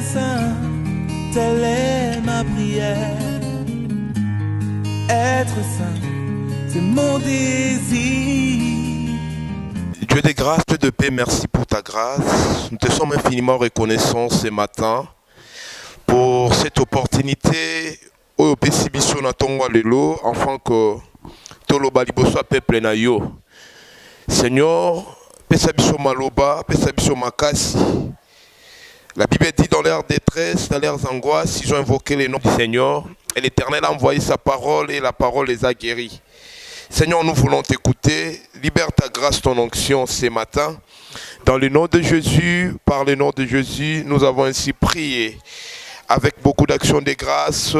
saint, telle est ma prière. Être saint, c'est mon désir. Dieu de grâce, Dieu de paix, merci pour ta grâce. Nous te sommes infiniment reconnaissants ce matin pour cette opportunité au Pessibiso na tongwa lelo afin que toloba liboso peuple na yo. Seigneur, Pessabiso maloba, Pessabiso makasi. La Bible dit dans leur détresse, dans leurs angoisses, ils ont invoqué le nom du Seigneur et l'Éternel a envoyé sa parole et la parole les a guéris. Seigneur, nous voulons t'écouter. Libère ta grâce, ton onction ce matin. Dans le nom de Jésus, par le nom de Jésus, nous avons ainsi prié. Avec beaucoup d'actions de grâce,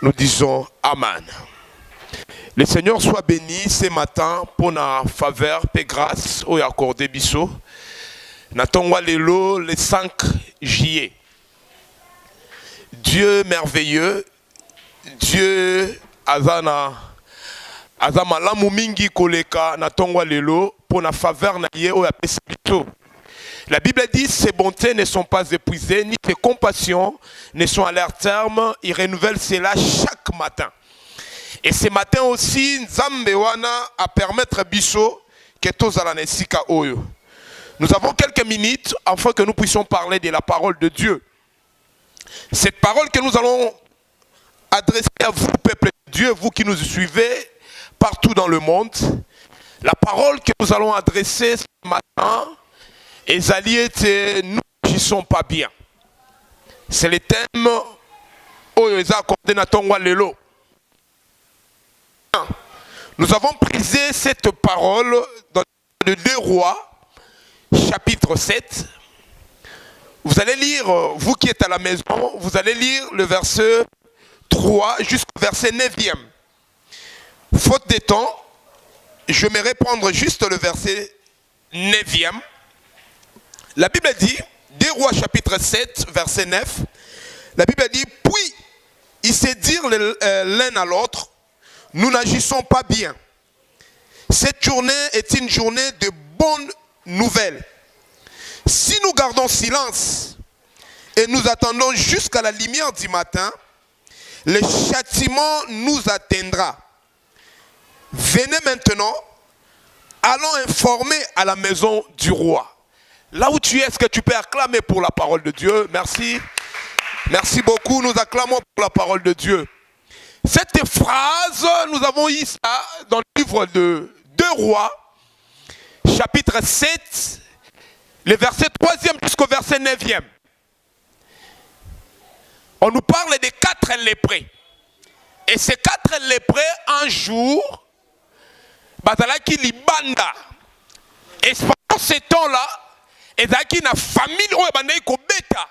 nous disons Amen. Le Seigneur soit béni ce matin pour la faveur et grâce au accordé biso. Natongwa lelo le 5 juillet. Dieu merveilleux, Dieu azana malamu mingi koleka natongwa lelo pour la faveur na ye o ya pesa biso. La Bible dit ses bontés ne sont pas épuisées, ni ses compassions ne sont à leur terme. Il renouvelle cela chaque matin. Et ce matin aussi, Nzambe wana a permettre biso que tous ala nesika oyo. Nous avons quelques minutes afin que nous puissions parler de la parole de Dieu. Cette parole que nous allons adresser à vous, peuple de Dieu, vous qui nous suivez partout dans le monde, la parole que nous allons adresser ce matin, les alliés, nous n'agissons pas bien. C'est le thème Oyoza Coordinatonga Lelo. Nous avons prisé cette parole dans le 2 Rois, chapitre 7. Vous allez lire, vous qui êtes à la maison, vous allez lire le verset 3 jusqu'au verset 9e. Faute de temps, je vais répondre juste le verset 9e. La Bible dit, 2 Rois chapitre 7, verset 9, la Bible dit, puis ils se dirent l'un à l'autre, nous n'agissons pas bien. Cette journée est une journée de bonnes nouvelles. Si nous gardons silence et nous attendons jusqu'à la lumière du matin, le châtiment nous atteindra. Venez maintenant, allons informer à la maison du roi. Là où tu es, est-ce que tu peux acclamer pour la parole de Dieu? Merci. Merci beaucoup, nous acclamons pour la parole de Dieu. Cette phrase, nous avons eu ça dans le livre de 2 Rois, chapitre 7, le verset 3e jusqu'au verset 9e. On nous parle des 4 lépreux. Et ces 4 lépreux, un jour, bazalaki libanda. Et pendant ce temps-là, ezaki na famille oyo bandai ko beta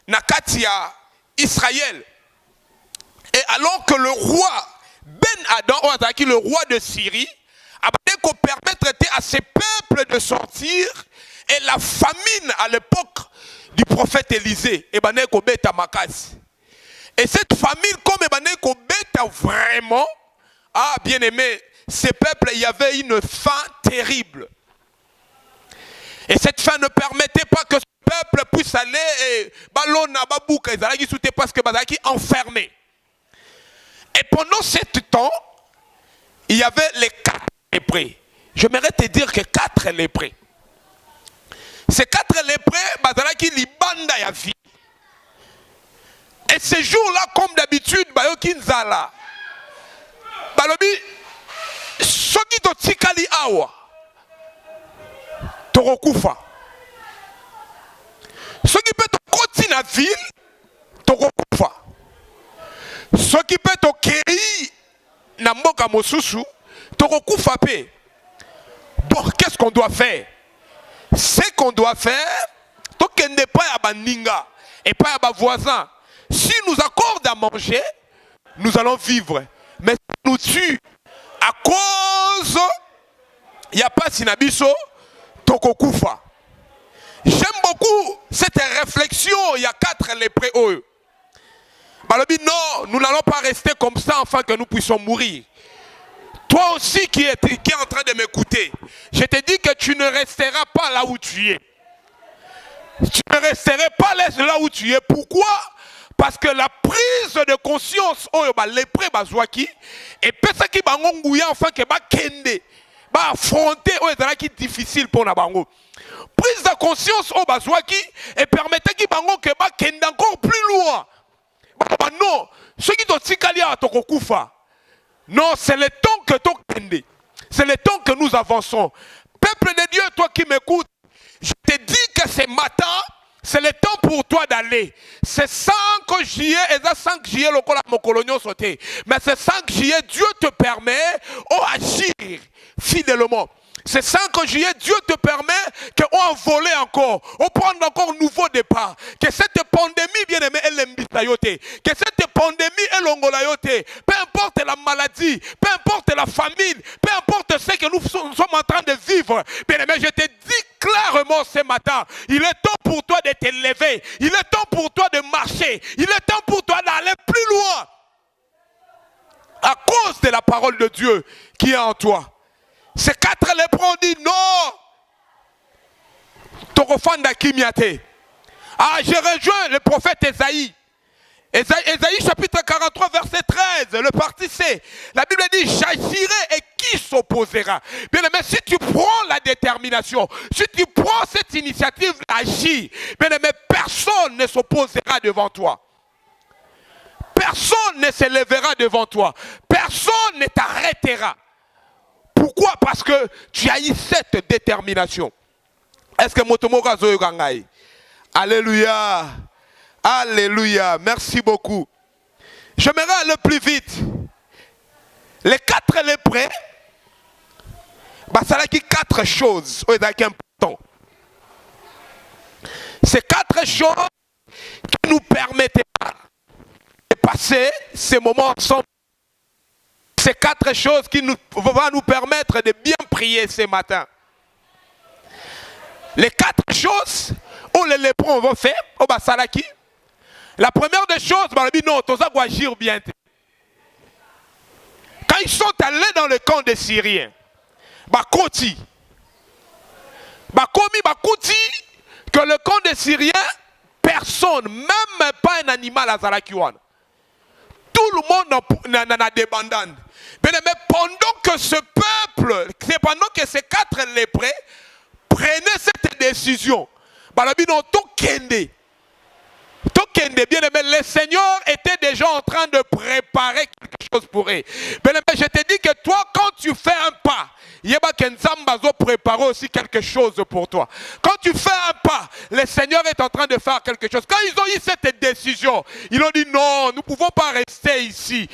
na kati ya Israël. Et alors que le roi Ben Adam, ezaki le roi de Syrie, a bandai ko permettre à ces peuples de sortir, et la famine à l'époque du prophète Élisée, et bandai ko beta makasi. Et cette famille, comme bandai ko beta vraiment, ah bien aimé, ces peuples, il y avait une faim terrible. Et cette faim ne permettait pas que ce peuple puisse aller et balona babouka ezalaki soute parce que bazalaki enfermé. Et pendant ce temps, il y avait les 4 lépreux. J'aimerais te dire que 4 lépreux. Ces 4 lépreux bazalaki libanda ya vie. Et ce jour-là, comme d'habitude, bayoki nzala. Balobi soki to tikali awa. Torokufa. Ce qui peut te continuer la ville, Torokufa. Ce qui peut te kéri, Namboka Mosusu, Torokufa pe. Bon, qu'est-ce qu'on doit faire? Ce qu'on doit faire, Tokende pas à Baninga et pas à voisin. Si nous accorde à manger, nous allons vivre. Mais si nous tue à cause, il n'y a pas sinabiso. Tokokufa. J'aime beaucoup cette réflexion. Il y a 4 lépreux. Balobi, non, nous n'allons pas rester comme ça afin que nous puissions mourir. Toi aussi qui es en train de m'écouter, je te dis que tu ne resteras pas là où tu es. Tu ne resterais pas là où tu es. Pourquoi? Parce que la prise de conscience, les prêts, et peut-être qu'il va enfin que kende, va affronter, qui est difficile pour Nabango. Prise de conscience, et permettez qu'il va kende encore plus loin. Non, ce qui doit à non, c'est le temps que tu kende. C'est le temps que nous avançons. Peuple de Dieu, toi qui m'écoutes, je te dis que ce matin, c'est le temps pour toi d'aller. C'est 5 juillet, et ça 5 juillet, le colonio sauté. Mais c'est 5 juillet, Dieu te permet d'agir fidèlement. C'est 5 juillet, Dieu te permet qu'on envole encore, on prend encore un nouveau départ. Que cette pandémie, bien aimé, elle est que cette pandémie, elle est peu importe la maladie, peu importe la famine, peu importe ce que nous sommes en train de vivre. Bien aimé, je te dis clairement ce matin, il est temps pour toi de t'élever, il est temps pour toi de marcher, il est temps pour toi d'aller plus loin. À cause de la parole de Dieu qui est en toi. Ces 4 lépreux ont dit non. Ah, je rejoins le prophète Ésaïe. Ésaïe chapitre 43 verset 13, le parti C. La Bible dit j'agirai et qui s'opposera? Bien aimé, si tu prends la détermination, si tu prends cette initiative d'agir, bien aimé, personne ne s'opposera devant toi. Personne ne se lèvera devant toi. Personne ne t'arrêtera. Pourquoi? Parce que tu as eu cette détermination. Est-ce que Motomoka Zoyogangai? Alléluia. Alléluia. Merci beaucoup. J'aimerais aller plus vite. Les 4 lépreux, ça a 4 choses importantes. Ces 4 choses qui nous permettent de passer ces moments ensemble. Ces 4 choses qui vont nous permettre de bien prier ce matin. Les 4 choses où les lépreux vont faire, la première des choses, non, tu dois agir bien. Quand ils sont allés dans le camp des Syriens, que le camp des Syriens, personne, même pas un animal à Zalakiwan. Tout le monde n'en a débandé. Mais pendant que ce peuple, pendant que ces 4 lépreux prenaient cette décision, bien aimé, le Seigneur était déjà en train de préparer quelque chose pour eux. Bien aimé, je te dis que toi, quand tu fais un pas, Nzamba prépare aussi quelque chose pour toi. Quand tu fais un pas, le Seigneur est en train de faire quelque chose. Quand ils ont eu cette décision, ils ont dit non, nous ne pouvons pas rester ici.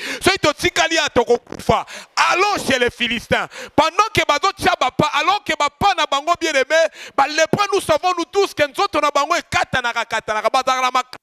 Allons chez les Philistins. Pendant que alors que papa na bango bien aimé, nous savons nous tous que nous avons bango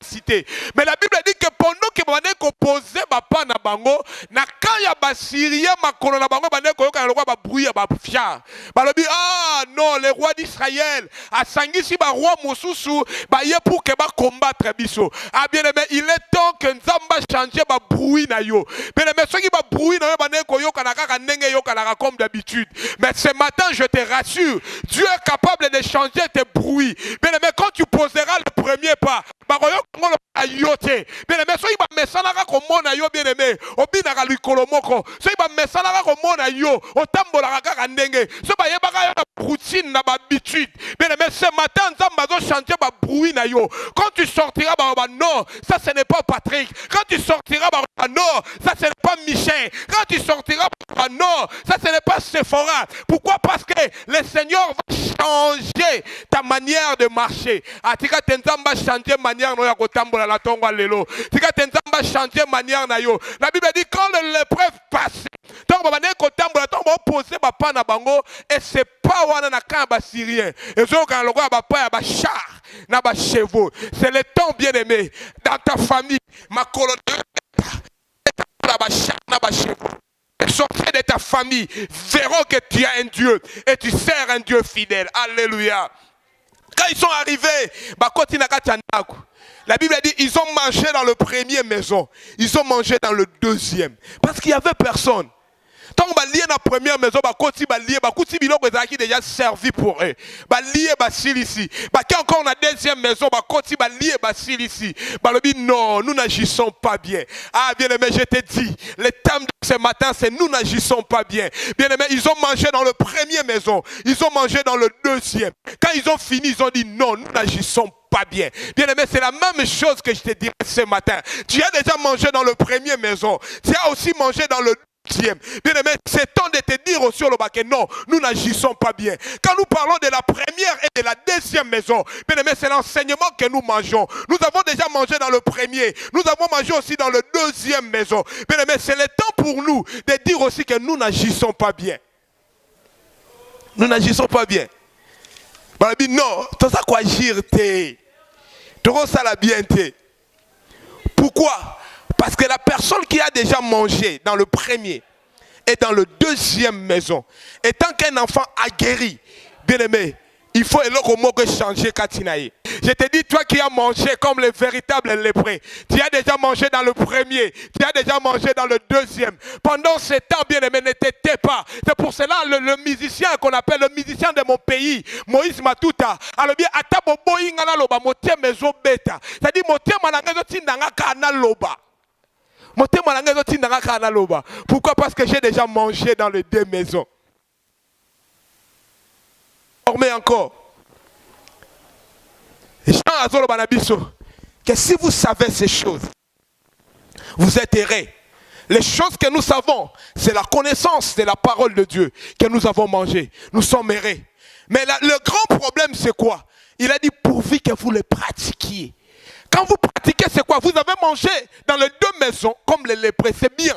cité. Mais la Bible dit que pendant que bané composé papa na bango, na kaya basirien makolo na bango bané koyoka na lokwa ba bruit ba fiar. Balobi ah non, les rois d'Israël a sangisi ba roi mosusu ba ye pour que ba combattre biso. Ah bien aimé, il est temps que Nzamba changer ba bruit na yo. Bien aimé, ceux qui ba bruit na yo bané koyoka na kaka ndenge yoka na comme d'habitude. Mais ce matin, je te rassure, Dieu est capable de changer tes bruits. Bien aimé, quand tu poseras le premier pas, bien aimé, soyez pas mesanaka comme mon ayo bien aimé, obinaka lukolomoko, soyez pas mesanaka comme mon ayo, otambola kaka ndenge, soyez pas yebaka yo na routine na habitude. Bien aimé, ce matin, Nzamba zo changer ba bruit na yo. Quand tu sortiras, bah non, ça ce n'est pas Patrick. Quand tu sortiras, bah non, ça ce n'est pas Michel. Quand tu sortiras, bah non, ça ce n'est pas Sephora. Pourquoi? Parce que le Seigneur va changer ta manière de marcher. Atika Nzamba changer manière no ya kotambola la tongo lelo. Tika Nzamba changer manière na yo. La Bible dit quand l'épreuve passe, donc ba ne kotambola donc ba poser ba pa na bango et c'est pas wana na kan ba syrien. Et zo kan lokwa ba pa ya ba char na ba chevaux. C'est le temps bien aimé dans ta famille, ma colonne la ba char na ba chevaux. Sortez de ta famille, verront que tu as un Dieu et tu sers un Dieu fidèle. Alléluia. Quand ils sont arrivés, la Bible dit ils ont mangé dans le premier maison, ils ont mangé dans le deuxième. Parce qu'il n'y avait personne. tant que lié dans la première maison, bakoti lié, bakoti biloko qui déjà servi pour eux. Lié basil ici. Qui encore la deuxième maison, bakoti lié basil ici. Balobi non, nous n'agissons pas bien. Ah bien aimé, je te dis, le thème de ce matin, c'est nous n'agissons pas bien. Bien aimé, ils ont mangé dans le premier maison, ils ont mangé dans le deuxième. Quand ils ont fini, ils ont dit non, nous n'agissons pas bien. Bien aimé, c'est la même chose que je te dis ce matin. Tu as déjà mangé dans le premier maison, tu as aussi mangé dans le deuxième. Bien aimé, c'est temps de te dire aussi au baquet, non, nous n'agissons pas bien. Quand nous parlons de la première et de la deuxième maison, bien aimé, c'est l'enseignement que nous mangeons. Nous avons déjà mangé dans le premier, nous avons mangé aussi dans le deuxième maison. Bien aimé, c'est le temps pour nous de dire aussi que nous n'agissons pas bien. Nous n'agissons pas bien. Non, tout ça quoi agir, tout ça la bien. Pourquoi? Parce que la personne qui a déjà mangé dans le premier et dans le deuxième maison, étant qu'un enfant aguerri, bien aimé, il faut changer Katinaï. Je te dis, toi qui as mangé comme les véritables lépreux, tu as déjà mangé dans le premier, tu as déjà mangé dans le deuxième. Pendant ce temps, bien aimé, ne t'étais pas. C'est pour cela le musicien qu'on appelle le musicien de mon pays, Moïse Matuta, alors bien, Ataboboingana loba, motie maison bêta. C'est-à-dire, motie manangezo tindanga kana loba. Pourquoi? Parce que j'ai déjà mangé dans les deux maisons. Mais encore, Jean Azolo Banabiso, que si vous savez ces choses, vous êtes errés. Les choses que nous savons, c'est la connaissance de la parole de Dieu que nous avons mangé. Nous sommes errés. Mais le grand problème, c'est quoi? Il a dit pourvu que vous le pratiquiez. Quand vous pratiquez, c'est quoi? Vous avez mangé dans les deux maisons, comme les lépreux, c'est bien.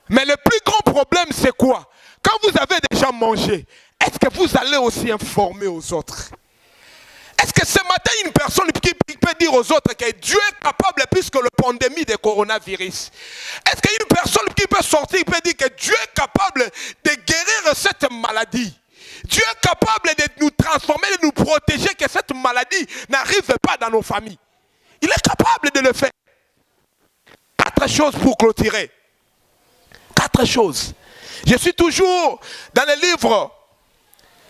Mais le plus grand problème, c'est quoi? Quand vous avez déjà mangé, est-ce que vous allez aussi informer aux autres? Est-ce que ce matin, une personne qui peut dire aux autres que Dieu est capable, puisque la pandémie de coronavirus, est-ce qu'une personne qui peut sortir peut dire que Dieu est capable de guérir cette maladie? Dieu est capable de nous transformer, de nous protéger, que cette maladie n'arrive pas dans nos familles. Il est capable de le faire. 4 choses pour clôturer. 4 choses. Je suis toujours dans le livre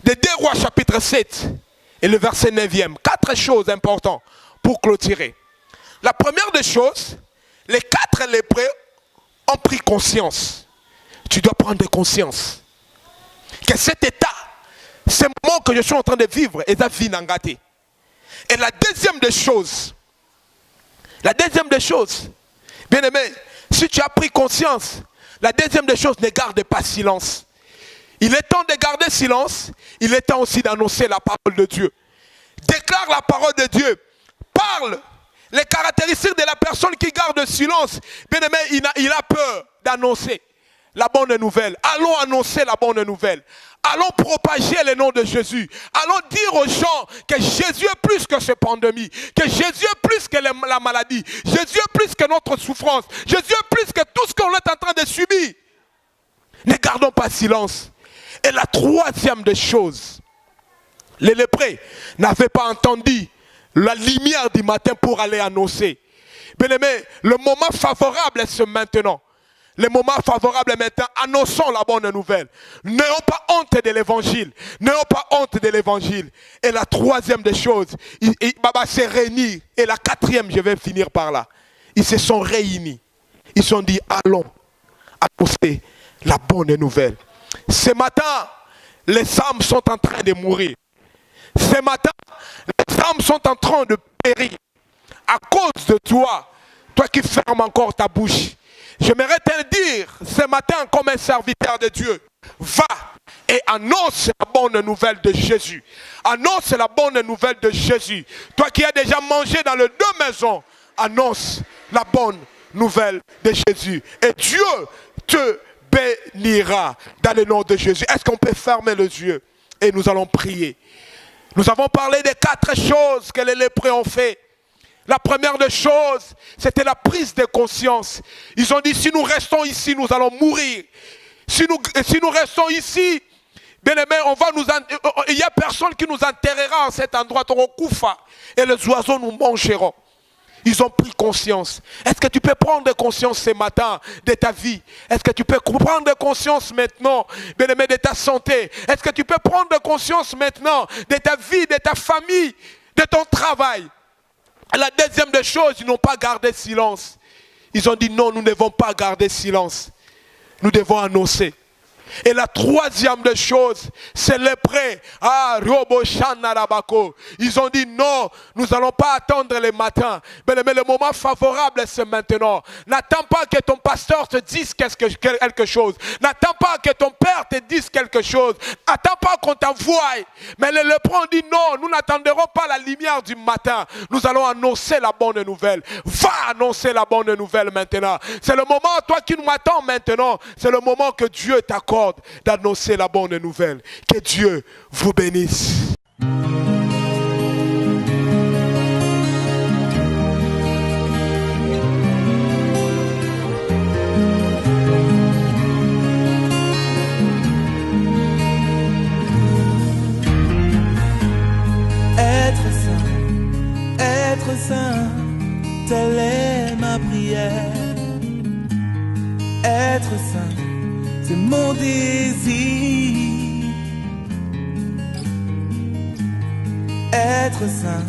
de 2 Rois chapitre 7 et le verset 9e. 4 choses importantes pour clôturer. La première des choses, les 4 lépreux ont pris conscience. Tu dois prendre conscience que cet état, ce moment que je suis en train de vivre, est à vie n'engâté. Et la deuxième des choses, bien aimé, si tu as pris conscience, la deuxième des choses, ne garde pas silence. Il est temps de garder silence, il est temps aussi d'annoncer la parole de Dieu. Déclare la parole de Dieu, parle les caractéristiques de la personne qui garde silence. Bien aimé, il a peur d'annoncer la bonne nouvelle. Allons annoncer la bonne nouvelle. Allons propager le nom de Jésus. Allons dire aux gens que Jésus est plus que cette pandémie, que Jésus est plus que la maladie, Jésus est plus que notre souffrance, Jésus est plus que tout ce qu'on est en train de subir. Ne gardons pas silence. Et la troisième des choses, les lépreux n'avaient pas entendu la lumière du matin pour aller annoncer. Bien aimé, le moment favorable est maintenant. Le moment favorable est maintenant. Annonçons la bonne nouvelle. N'ayons pas honte de l'évangile. N'ayons pas honte de l'évangile. Et la troisième des choses, Baba s'est réuni. Et la quatrième, je vais finir par là. Ils se sont réunis. Ils se sont dit, allons annoncer la bonne nouvelle. Ce matin, les âmes sont en train de mourir. Ce matin, les âmes sont en train de périr. À cause de toi, toi qui fermes encore ta bouche. J'aimerais te dire ce matin comme un serviteur de Dieu, va et annonce la bonne nouvelle de Jésus. Annonce la bonne nouvelle de Jésus. Toi qui as déjà mangé dans les deux maisons, annonce la bonne nouvelle de Jésus. Et Dieu te bénira dans le nom de Jésus. Est-ce qu'on peut fermer les yeux et nous allons prier? Nous avons parlé des 4 choses que les lépreux ont fait. La première des choses, c'était la prise de conscience. Ils ont dit, si nous restons ici, nous allons mourir. Si nous restons ici, bien aimé, il n'y a personne qui nous enterrera en cet endroit, et les oiseaux nous mangeront. Ils ont pris conscience. Est-ce que tu peux prendre conscience ce matin de ta vie? Est-ce que tu peux prendre conscience maintenant, bien-aimé, de ta santé? Est-ce que tu peux prendre conscience maintenant de ta vie, de ta famille, de ton travail? La deuxième des choses, ils n'ont pas gardé silence. Ils ont dit non, nous ne devons pas garder silence. Nous devons annoncer. Et la troisième des choses, c'est les prêts. Ah, Robo Shanarabako. Ils ont dit non, nous n'allons pas attendre le matin. Mais le moment favorable, c'est maintenant. N'attends pas que ton pasteur te dise quelque chose. N'attends pas que ton père te dise quelque chose. N'attends pas qu'on t'envoie. Mais le lépreux dit non, nous n'attendrons pas la lumière du matin. Nous allons annoncer la bonne nouvelle. Va annoncer la bonne nouvelle maintenant. C'est le moment, toi qui nous attends maintenant, c'est le moment que Dieu t'accorde d'annoncer la bonne nouvelle. Que Dieu vous bénisse. Être saint, telle est ma prière. Être saint, c'est mon désir. Être saint,